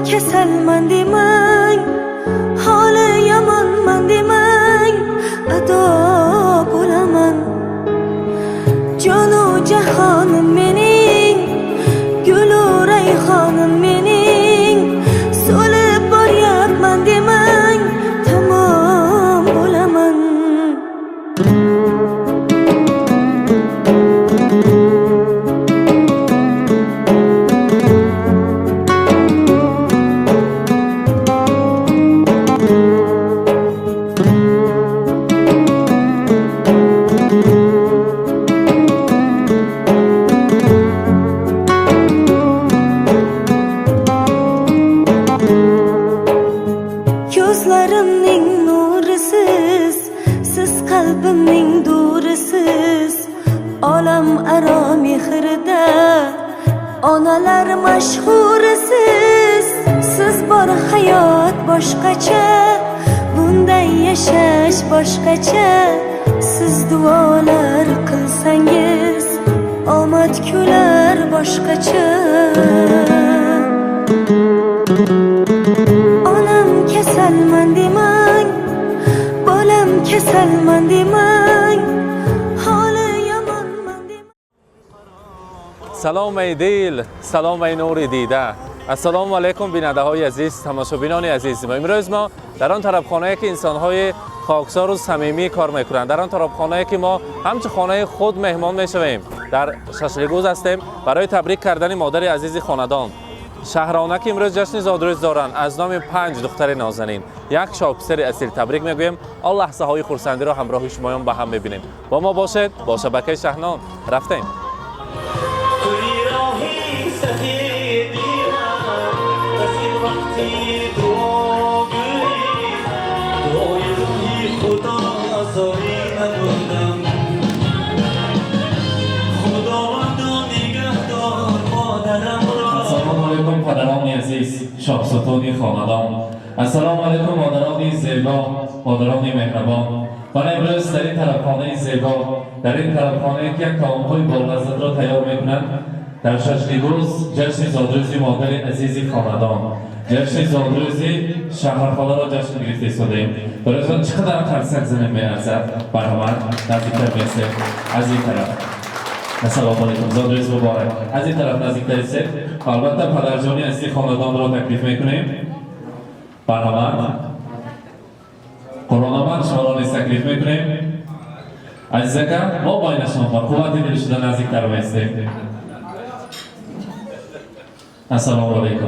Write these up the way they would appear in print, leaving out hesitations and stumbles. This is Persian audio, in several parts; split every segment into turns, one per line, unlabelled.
کسل من دیمنگ حال یمن من دیمنگ ادا گل من جان و جهان منین گل و ریحان منین سول باریک من دیمنگ تمام گل من Gözlerimning nurisiz, siz qalbimning durisiz, olam aro mehrida onalar mashhurisiz. Siz bor hayot boshqacha, bunday yashash boshqacha. Siz duolar qilsangiz, omad kular boshqacha. کسل من دیمنگ بالم کسل من دیمنگ حال یمن من دیمنگ
سلام ای دیل، سلام ای نور دیده. السلام علیکم بیننده های عزیز، تماشابینان عزیز. امروز ما در آن طرف خانه‌ای که انسان های خاکسار و صمیمی کار میکنند، در آن طرف خانه‌ای که ما همچون خانه خود مهمان میشویم، در ششلیگوز هستیم برای تبریک کردن مادر عزیز خاندان شهرانه که امروز جشن زادروز دارند. از نام 5 دختر نازنین، یک شاپسر اصیل تبریک میگویم. آن لحظه های خرسندی را همراه شمایان با هم میبینیم. با ما باشید، با شبکه شهنان رفتیم.
مادران عزیز، شاهزادان خاندان، السلام علیکم مادران زیبا، مادران مهربان. من امروز در این طرفخانه زیبا، در این طرفخانه که یک طعام‌های باللذت را تیار می‌کنند، در ششلیگوز جشن زادروزی مادر عزیز خاندان، جشن زادروزی شهرخانه را جشن گرفته ایستاده‌ایم. برایتان چقدر قرصک زنم می‌ارزد، برابر نزدیکتر می‌رسید. از این طرف السلام علیکم، زادروز مبارک. از این طرف نزدیکتر ایستید. البته پدرجانی عزیز خاندان را تکلیف میکنیم. برنامه قرآن شما را نیز تکلیف میکنیم. عزیزکم ما باینشان با قوت دل شده نزدیکتر میستیم. السلام علیکم.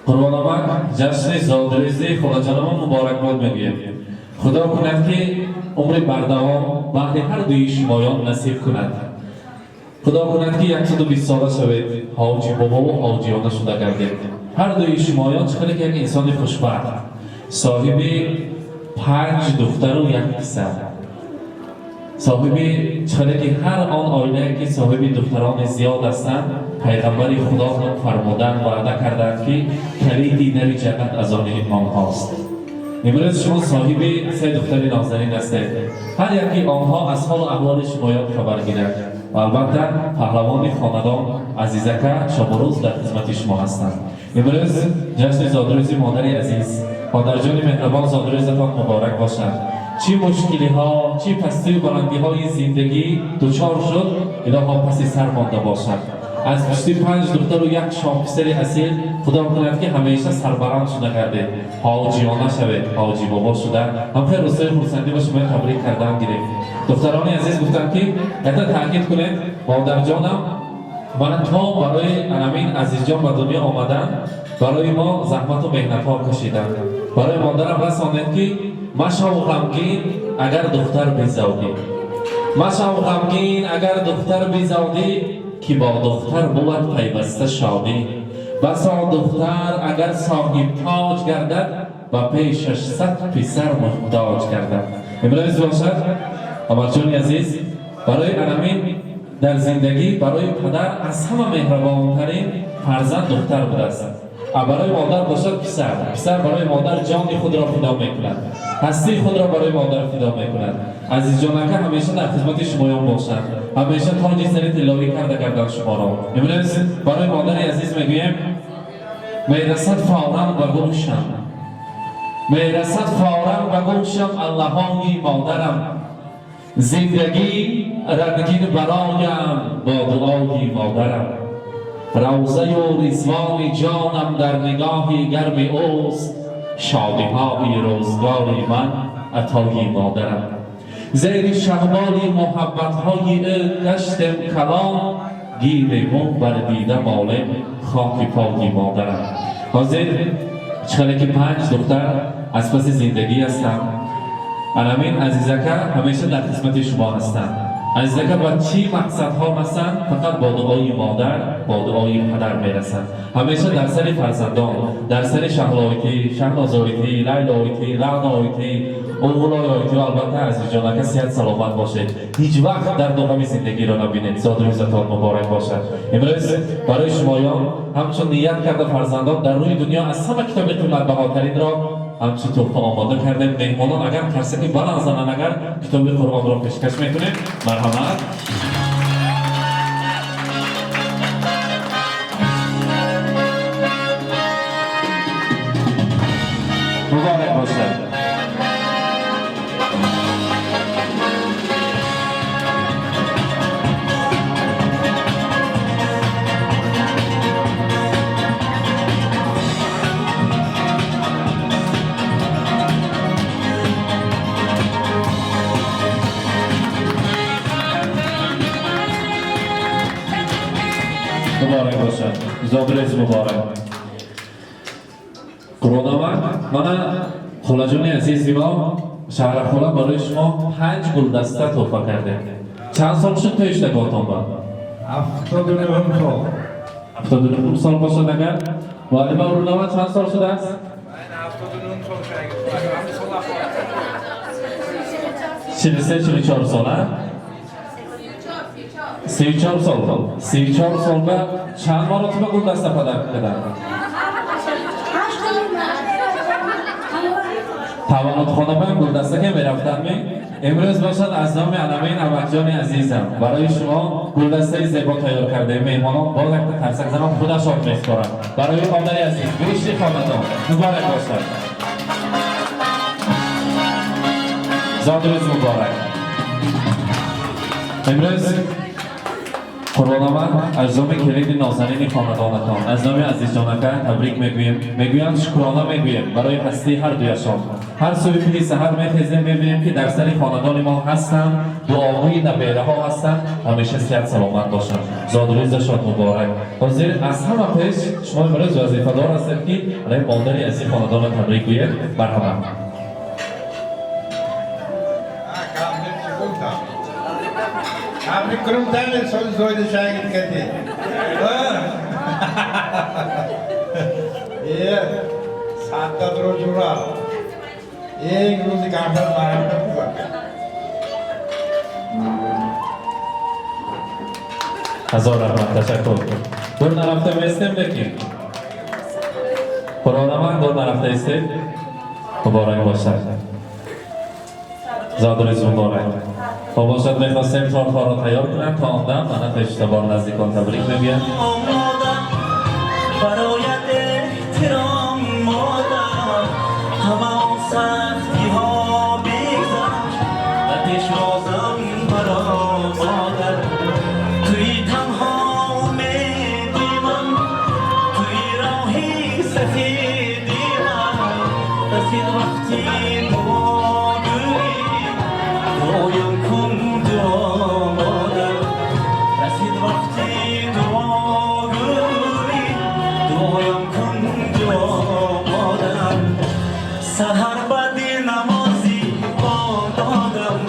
قرآن جشن زادروزی خداجانمان مبارکباد میگویم. خدا کند که عمر بردوام بعد هر دوی شمایان نصیب کند. خدا کند که 120 ساله شوید، حاجی بابا و حاجیانه شده گردید. هر دوی شمایان چقدر که یک انسان خوشبخت، صاحب 5 دختر و 1 پسر، صاحب چقدر که هر آن عائله که صاحب دختران زیاد هستند، پیغمبر خدا فرمودند وعده کردند که کلید در جنت از آن آنهاست. امروز شما صاحب 3 دختر نازنین هستید. هر یکی آنها از حال و احوال شمایان خبر گیرند و البته پهلوان خاندان عزیزکه شبروز در خدمت شما هستند. امروز جشن زادروزی مادر عزیز، مادرجان مهربان، زادروزتان مبارک باشد. چی مشکلی ها، چی پستی و بلندی های زندگی دچار شد، الها پس سر مانده باشد. از پشتی 5 دختر و 1 شاپسر اصیل خدا کند که همیشه سربلند شده کرده، حاجیانه شوید، حاجی بابا شده. هم خیر روزهای خرسندی با شما تبریک کردن گرفت. دختران عزیز گفتند که حتی تاکید کنید مادر جانم من تا برای انامین عزیز جان به دنیا آمدن، برای ما زحمت و مهنت ها کشیدن. برای مادرم رساندند که مشو غمگین اگر دختر بیزودی، مشو غمگین اگر دختر بیزودی، که با دختر بود پیوسته شادی. بسا دختر اگر صاحب تاج گردد، و پیشش 100 پسر محتاج گردد. امروز باشد عمرجان عزیز برای انامین در زندگی برای پدر از همه مهربانترین فرزند دختر بوده است. برای مادر باشد پسر، پسر برای مادر جان خود را فدا میکند. هستی خود را برای مادر فدا میکند. عزیز جانکه همیشه در خدمت شمایان باشد، همیشه تاج سر طلایی کرده گردن شما را. امروز برای مادر عزیز میگویم میرسد فورا به گوشم، میرسد فورا به گوشم اللهانی مادرم، زندگی رنگین برایم با دعای مادرم. روزه و رضوان جانم در نگاه گرم اوست، شادی های روزگار من عطای مادرم. زیر شهبال محبت های گشتم کلام، گیر مو بر دیده مال خاک پای مادرم. حاضر چخلی که 5 دختر از پس زندگی هستم. علمین عزیزکه همیشه در خدمت شما هستند. عزیزکه با چی مقصدها هستند؟ فقط با دعای مادر، با دعای پدر میرسند. همیشه در سر فرزندان، در سر شهلایتی، شهلازایتی، لیلایتی، رعنایتی، اولایتی و البته عزیز جانکه صحت سلامت باشید. هیچ وقت در داغم زندگی را نبینید. زاد روزتان مبارک باشد. امروز برای شمایان همچون نیت کرده فرزندان در روی دنیا از همه کتاب قیمت‌بهاترین را همچون تحفه آماده کرده. مهمانان اگر ترسکی برنزنن، اگر کتاب قرآن را پیشکش میکنیم. مرحمت. مبارک باشد. مبارک باشد. زادروز مبارک. قرآن من خلاجان عزیز ما شهر خلا برای شما 5 گلدسته تحفه کرده. چند سال شد تو اشتباهتان با؟
79 سال.
79 سال باشد اگر؟ والد با رونما چند سال شده است؟ 43-44 ساله؟ 34 سال. 34 سال به چند مرتبه گلدسته پدر کردن؟ توانات خانم گلدسته که میرفتن امروز باشد از نام علمین امکجان عزیزم برای شما گلدسته زیبا تیار کرده. مهمانان با یک ترسک زمان خودش آب میخورن. برای مادر عزیز گوشت خاندان مبارک باشد. زادروز مبارک. امروز قربان اجزام کلید نازنین خاندانتان از نام عزیز جانکه تبریک میگویم شکرانه میگویم برای هستی هر دویشان. هر صبح سحر میخیزیم میبینیم که در سر خاندان ما هستند، دعاهای نبیره ها هستند، همیشه صحت سلامت باشند. زادروزشان مبارک. حاضر از همه پیش شما امروز وظیفه دار هستید که برای مادری از این خاندان تبریک گویید. مرحبا.
Abri kurum tane soydu şahit kedi. Saatte duruşura. Ruzi kamdan maramda kuva.
هزار رحمت. تشکر. دور نرفته میستیم بکیم. قرآن من دور نرفته استیم. مبارک باشد. زادروز مبارک. با باشد میخواستیم تارتها را تیار کنم تا آن دم من اشتباه نزدیکان تبریک میگویم.
برایت احترام مادر همه آن سختی ها بگذشت و پیشوازم برا مادر توی تنها امیدی من توی راهی سفیدی من رسید وقتی نگویی دعایم کن دعا مادر رسید وقتی دعاگویی دعایم کن دعا مادر سحر بدی نمازی با دادم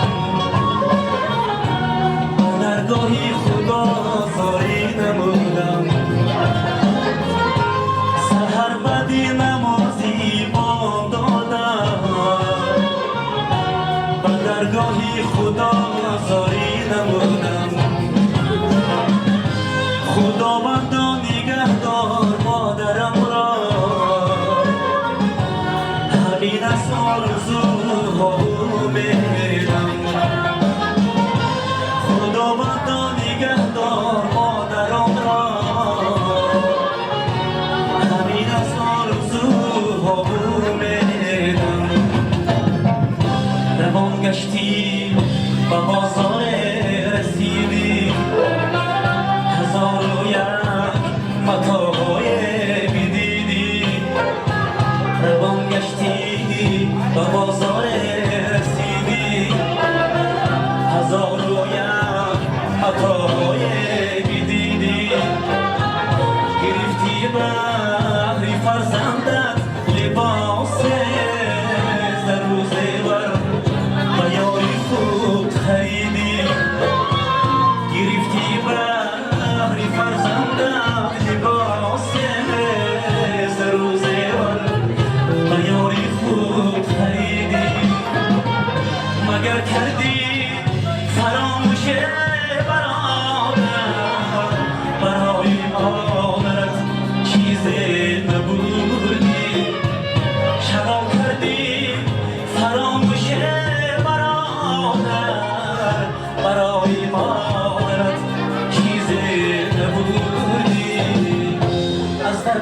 درگاهی خدا زاری نمودم سحر بدی نمازی با دادم درگاهی خدا زاری نمودم خداوندا نگهدار مادرم را همین است آرزو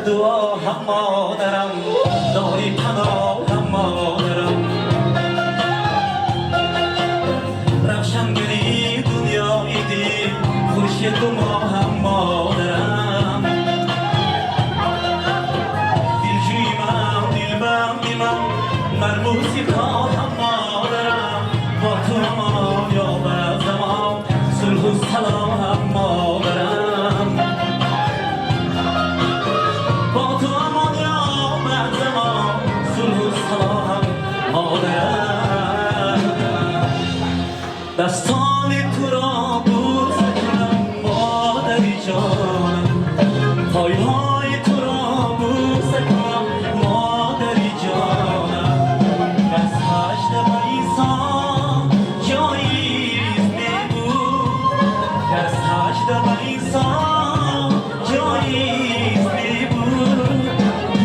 دعا هم مادرم داری پناه هم مادرم روشنگری دنیای دید خورشید دو ماه هم مادرم دلجویمم دلبم دیمم مرموزی پا هم مادرم با تو امان یا بر زمان صلح و سلام هم مادرم با تو امان یا بر زمان صلح و سلام هم مادرم دستان تو را بوسه کنم مادری جانم پایهای تو را بوسه کنم مادری جانم از هشت و انسان جاییست میبود از هشت و انسان جاییست میبود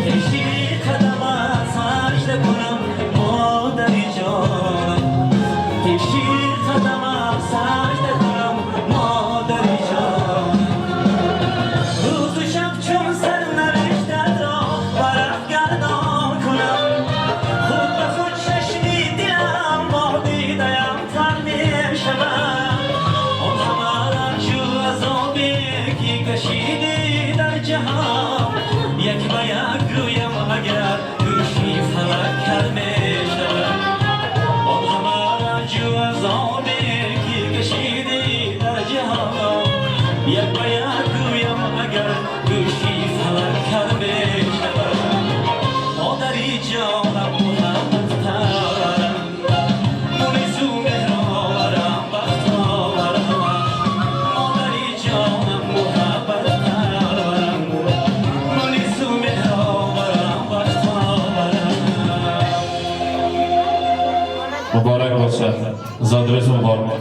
کشی قدم از هشت کنم مادری جانم کشی قدم از هشت کنم مادری جانم روز و شب چون سرنوشتت را برف گردان کنم خود به خود چشمی دلم با دیده‌ام تر می‌شود آن همه رنج و عذابی که کشیدی در جهان یک به یک گویم اگر گوشی فلک کر می‌شود آن همه رنج و عذابی که کشیدی در جهان یک به یک گویم اگر گوشی فلک کر می‌شود مادری جانم محبت ترم مونیزو مهرآورم بخت آورم مادری جانم محبت ترم مونیزو مهرآورم بخت آورم
مبارک باشد زادروز مبارک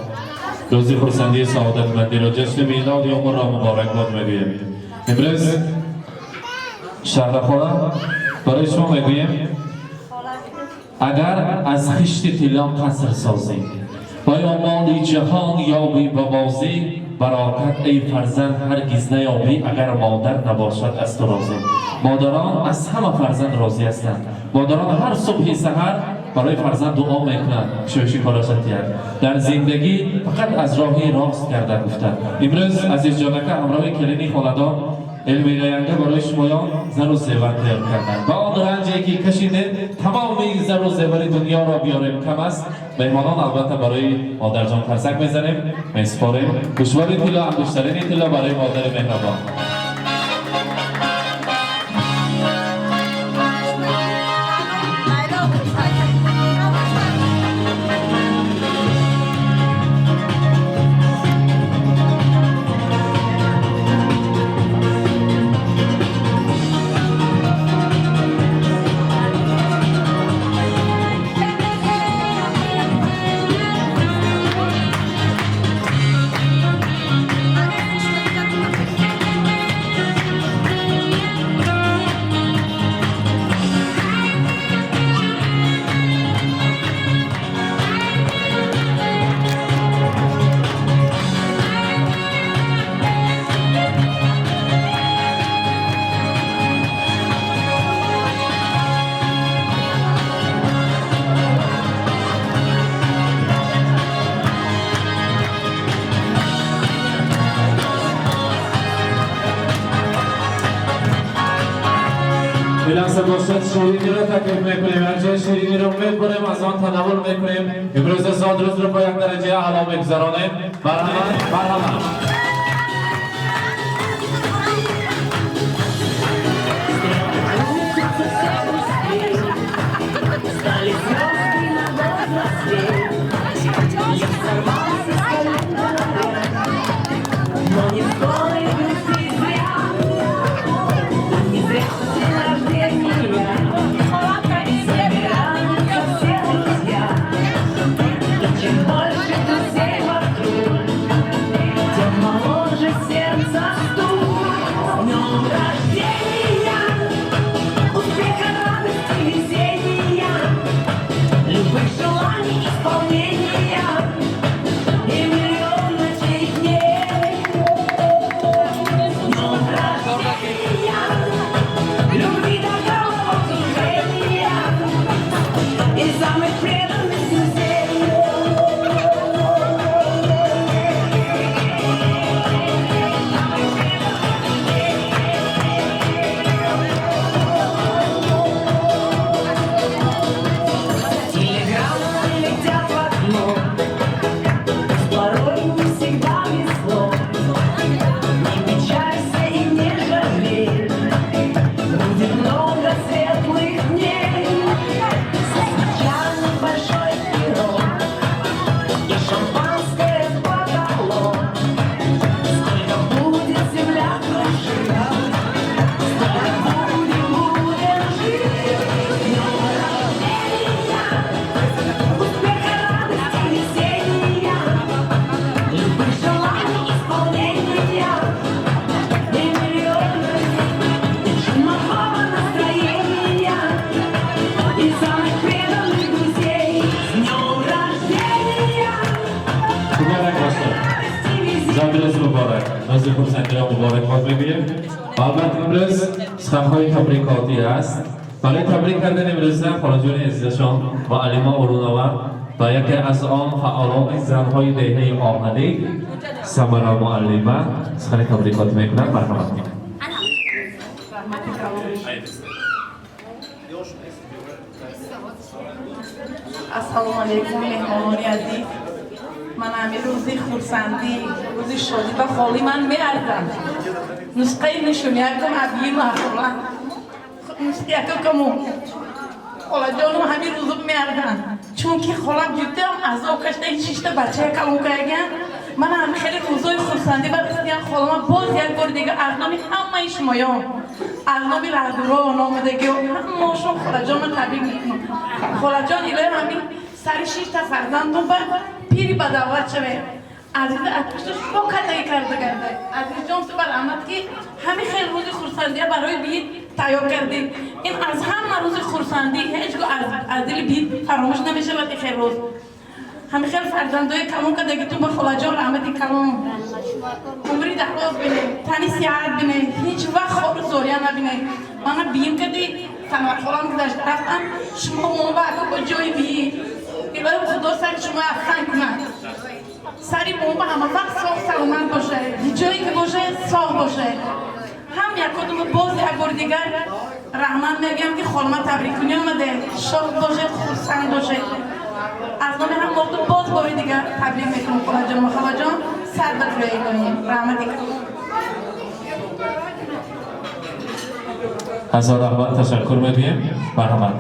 روزی خرسندی سعادتمندی را جشن میلاد عمر را مبارک باد میگویم امروز شهرخواه برای شما میگویم اگر از خشت طلا قصر سازی و آمال جهان یابی به بازی براکت ای فرزند هرگز نیابی اگر مادر نباشد از تو راضی مادران از همه فرزند راضی هستند مادران هر صبح سحر برای فرزند دعا میکنند شوشی کاراشتیان در زندگی فقط از راهی راست کرده گفتند امروز عزیز جانکه همراه کلینیک خاندان علمی راینده برای شمایان زر و زیور تیار کردند و آن رنجی که کشیده تمام این زر و زیور دنیا را بیاریم کم است مهمانان البته برای مادرجان فرسک میزنیم میسپاریم گوشواری طلا انگشترین طلا برای مادر مهربان لحظه باشد شیرینی را تکلیف میکنیم هر جای شیرینی را میکنیم از آن تناول میکنیم امروز زادروز را با یک درجه اعلی میگذرانیم مرحبا زادروز مبارک روز خورسندی را مبارک باد میگویم و البته امروز سخنهای تبریکاتی است برای تبریک کردن امروز خاله جان عزیزشان معلمه ارونور و یکی از آن فعالان زنهای دهه آهنی سمره معلمه سخن تبریکات میکنند. مرحمت.
السلام علیکم مهمانان عزیز. من همین روزی خورسندی روزی شادی و خالی من میاردم نسخه نشون یکم ابی محفوظ نسخه یکم خاله جانم همین روزو میاردم چون که خالم جدی از آکشته این شیشته بچه کلون کردن من هم خیلی روزای خورسندی برسیدم خالم باز یک بار دیگه از نامی همه شمایان از نامی رهدورا نامدگی و همه‌شون خاله جان تبریک میکنم. خاله جان الهی همین سر 6 تا فرزندون و پیری به دعوت شوه عزیز اکشتش با کتایی کرده عزیز جان تو برامد که همین خیلی روز خورسندی برای بید تیار کردی این از همه روز خورسندی هیچگاه از دل بید فراموش نمیشه و خیلی روز همین خیلی فرزندای کلون که دیگه با خاله جان رحمتی کلون عمری دراز بینه تنی سیاحت بینه هیچ وقت خور زوریا نبینه من بیم کردی تنوار خالم که داشت رفتم شما مونبا با جای بید الهی خدا سر شما افخن کنند سری مونبا همه وقت ساخت سلامت باشه جایی که باشه ساخت باشه هم یک کدوم باز یک بار دیگر رحمت میگم که خالما تبریک کنی آمده شاد باشه خورسند باشه از نام هم مردم باز باری دیگر تبریک میکنم خاله جان و خاله جان سر به روی کنیم رحمتی کنیم.
از رحمت تشکر میگویم. مرحمت.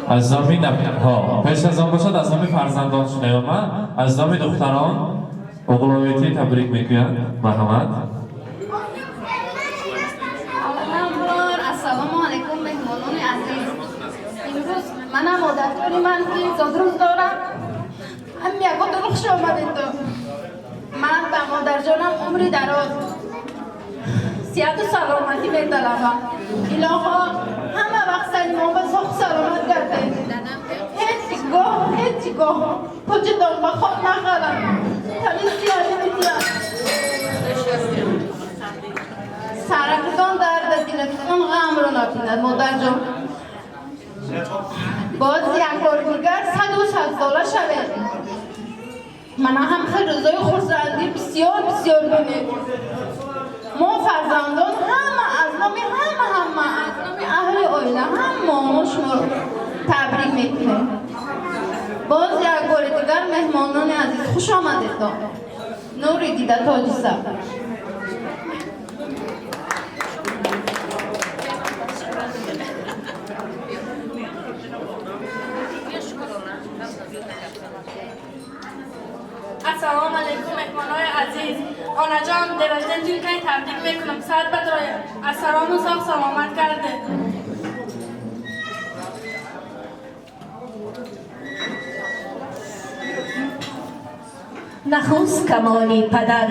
از نامی ها پیش از آن باشد از نامی فرزندان نیامد از نامی دختران اقلویتی تبریک میگویند. مرحمت.
السلام علیکم مهمانان عزیز. امروز منم مادرجانی من که زادروز دارم هم یکو دلو خوش آمدید من به مادرجانم عمری دراز صحت و سلامتی میطلبم الها همه وقت سلیمان به ساخت سلامت کرده هیچ گاه پچه دام بخواب نخرم تنین سیاهی میتیم سرکتان درد دلتون غم رو نبیند مادر جان باز یک بار دیگر 160 ساله شده من هم خیلی روزای خورسندی بسیار بینید ما فرزندان همه از نامی از نامی اهل آیله همه شما رو تبریک میکنیم باز یک بار دیگر مهمانان عزیز خوش آمدید نوری دیده تاج سر.
السلام علیکم مهمانای عزیز آنا جان درجه جون که تبریک میکنم سر بدرای از سلام و ساخت سلامت کرده
نخست کمالی پدر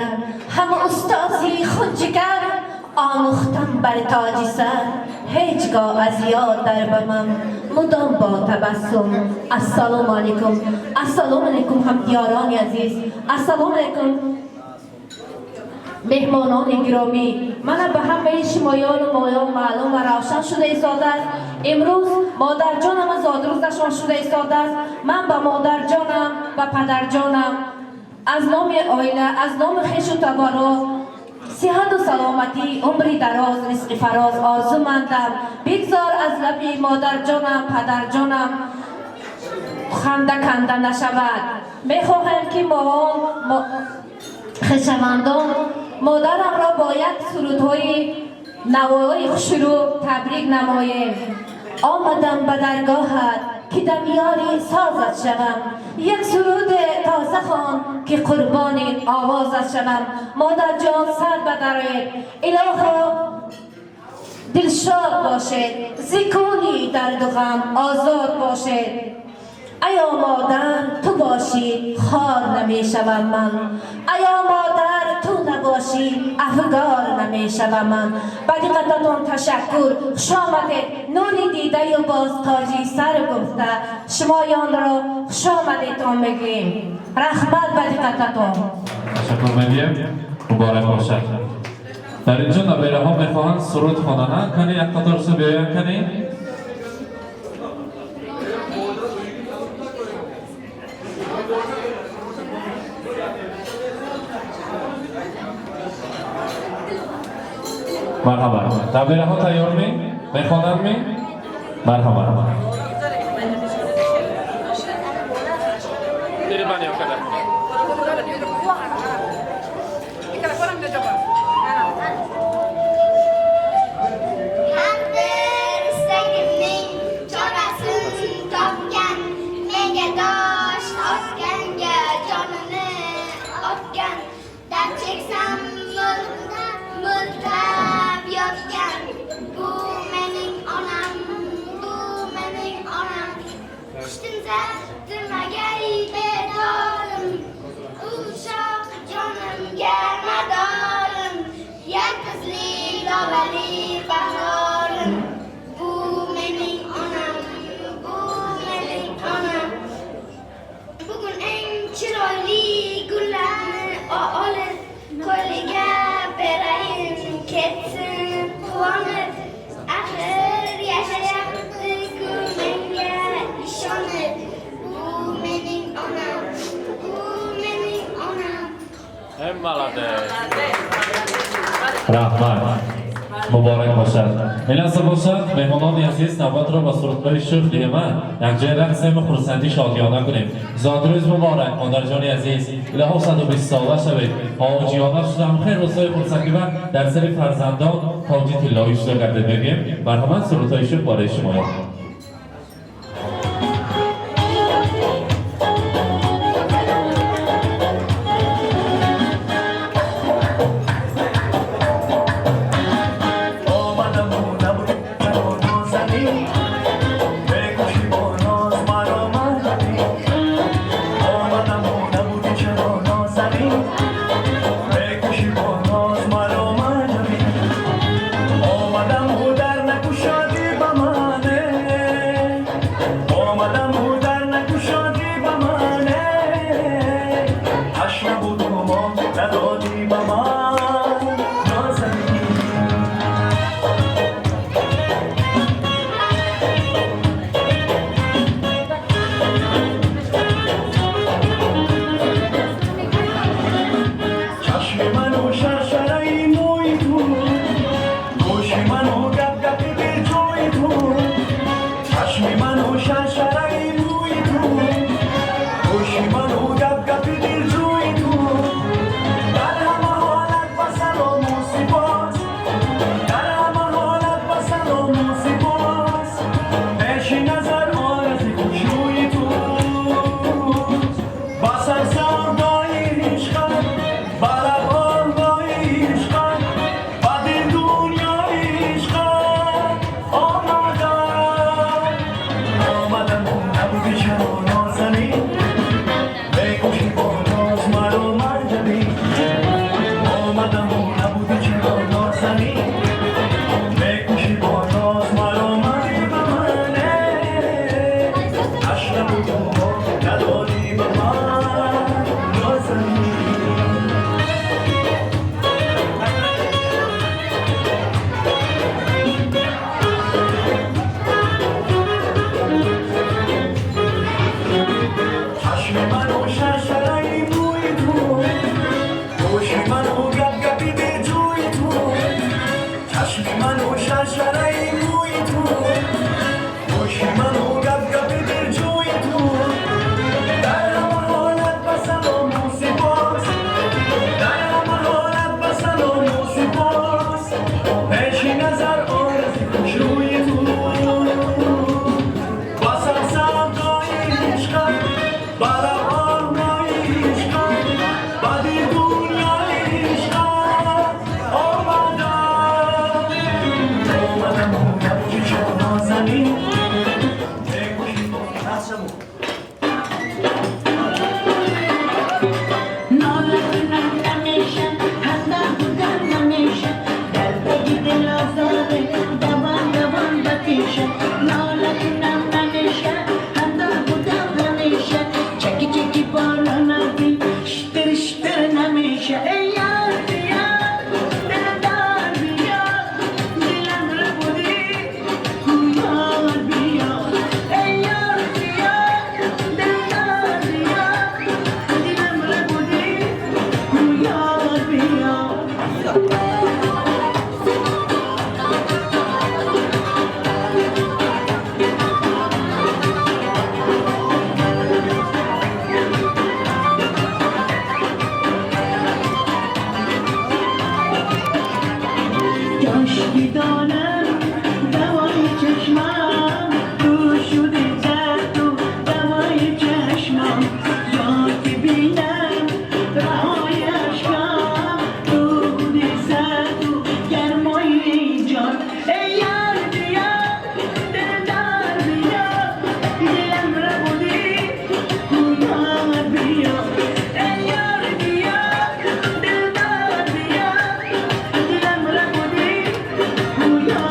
هم استازی خود جگر آموختم بر تاج سر هیچگاه از یاد در بمم مدام با تبسم. السلام علیکم هم دیاران عزیز السلام علیکم مهمانان گرامی من به همه شمایان و مایان معلوم و روشن شده ایستاده است امروز مادر جانم از زادروزشان شده ایستاده است من به مادر جانم و پدر جانم از نام آیله از نام خویش و تبارا صحت و سلامتی عمری دراز رزق فراز آرزو مندم بگذار از لب مادر جانم پدر جانم خنده کنده نشود میخواهم که ما خویشاوندان مادرم را با یک سرودهای نوایی خوشرو تبریک نماییم آمدم به درگاهت که دمیاری سازت شوم یک سرود تازه خوان که قربان آوازت شوم مادر جان سر بدرید الها دلشاد باشد زکونی درد و غم آزاد باشد ایا مادر تو باشی خار نمی شوم من ایا مادر تو نباشی افگار نمی شوم من بدیقتتون تشکر خوش آمدید نوری دیده و باز تاجی سر گفته شمایان را خوش آمدید تا میگیم رحمت بدیقتتون.
تشکر میگیم. مبارک باشد. در اینجا نبیره ها میخواهند سرود خوانند کنی یک قطار سو بیاین کنی. مرحبا. نبیره ها تیار می؟ میخوانند می؟ مرحبا.
دیری بانی ها کده.
رحمت مبارک باشد. این از باشد مهمانان عزیز نوبت را با سرودهای شوخی من یک جای رقص خرسندی شادیانه کنیم. زادروز مبارک مادر جان عزیز الهی 120 ساله شوید. حاجیانه شدم خیر روزهای خرسندی و در سر فرزندان حاجی طلایی شده گرده بگیم. مرحمت سرودهای شوخ برای شما.
جانم دوای چشمم تو شده زد تو دوای چشمم جا که بینم رهای عشقم تو بوده زد تو گرمای جان ای یار بیا دلدار بیا دلم را بودی یار بیا ای یار بیا دلدار بیا دلم را بودی یار بیا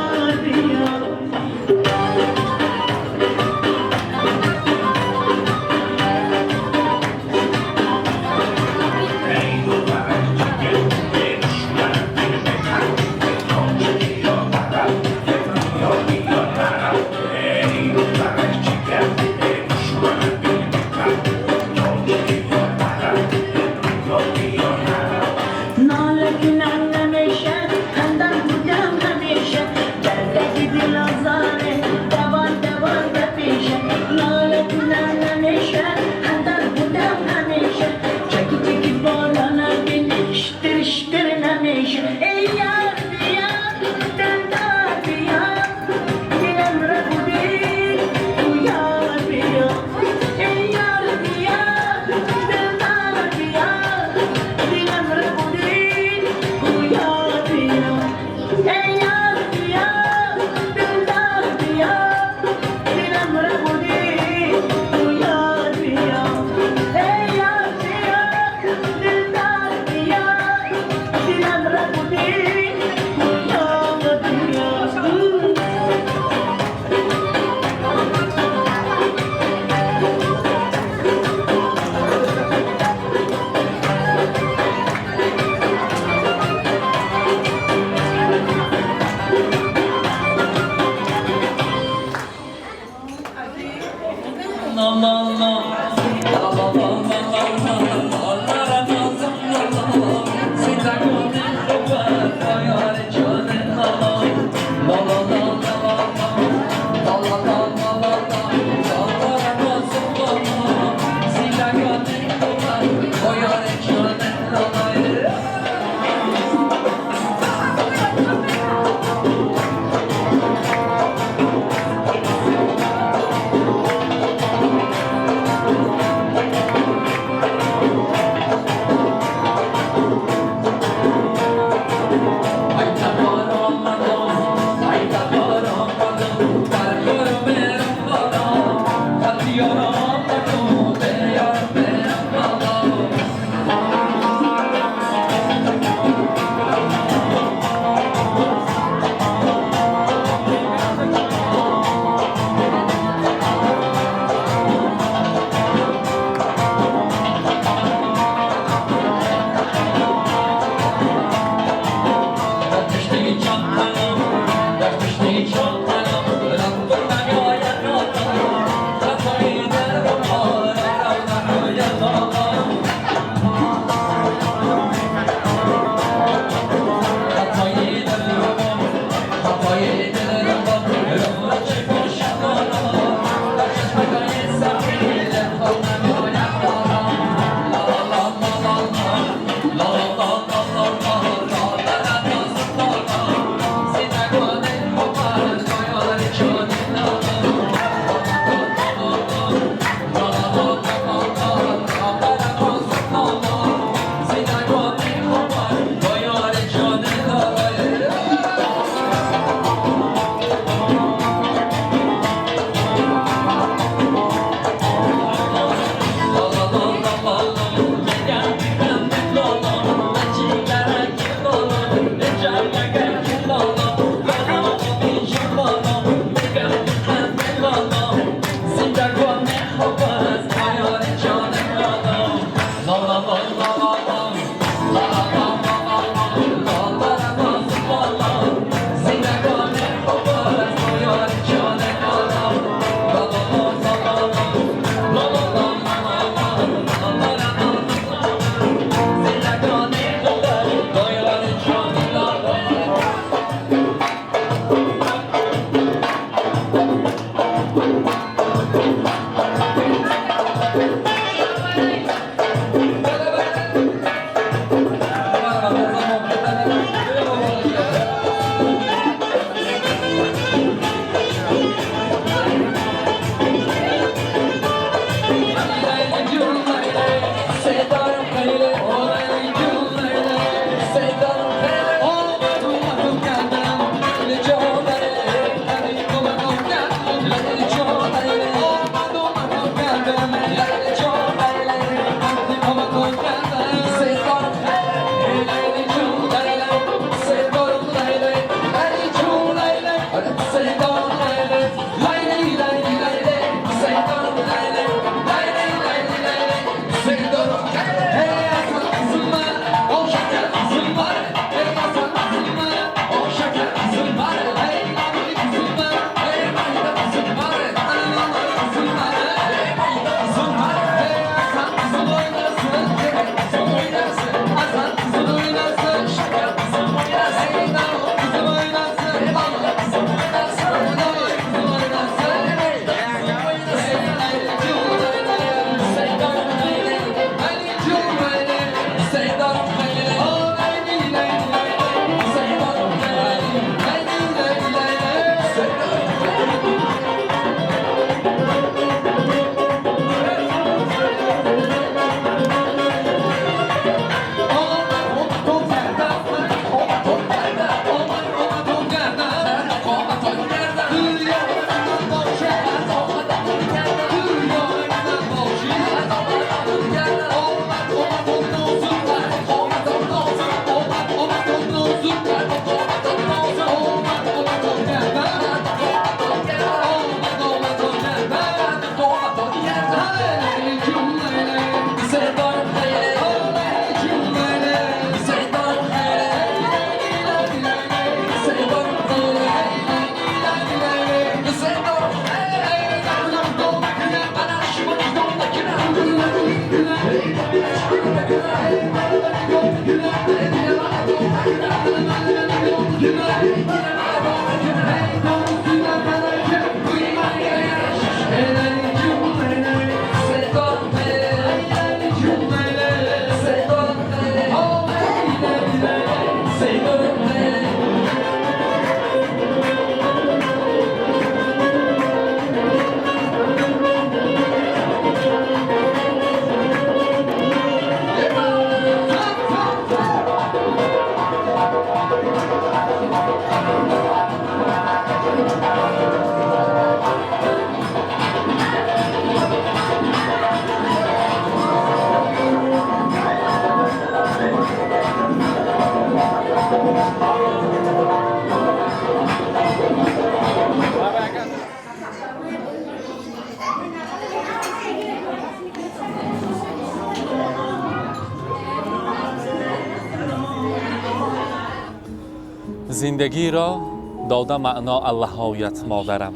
زندگی را داده معنا اللهایت مادرم،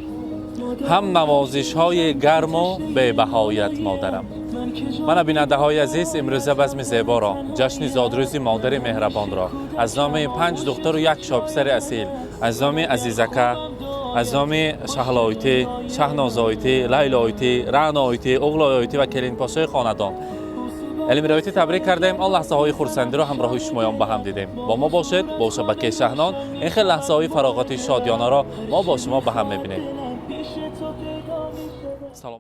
هم نوازش های گرم و به بهایت مادرم. من بیننده های عزیز، امروزه بزم زیبا را، جشن زادروزی مادر مهربان را از نام 5 دختر و 1 شاپسر اصیل، از نام عزیزکه، از نام شهلایتی، شهنازایتی، لیلایتی، رعنایتی، اغلایتی و کلین پاشای خاندان علمیرایتی تبریک کردیم. آن لحظه های خرسندی را همراه شمایان به هم دیدیم. با ما باشید، با شبکه شهنان این خیلی لحظه های فراغت شادیانه را ما با شما به هم میبینیم. سلام.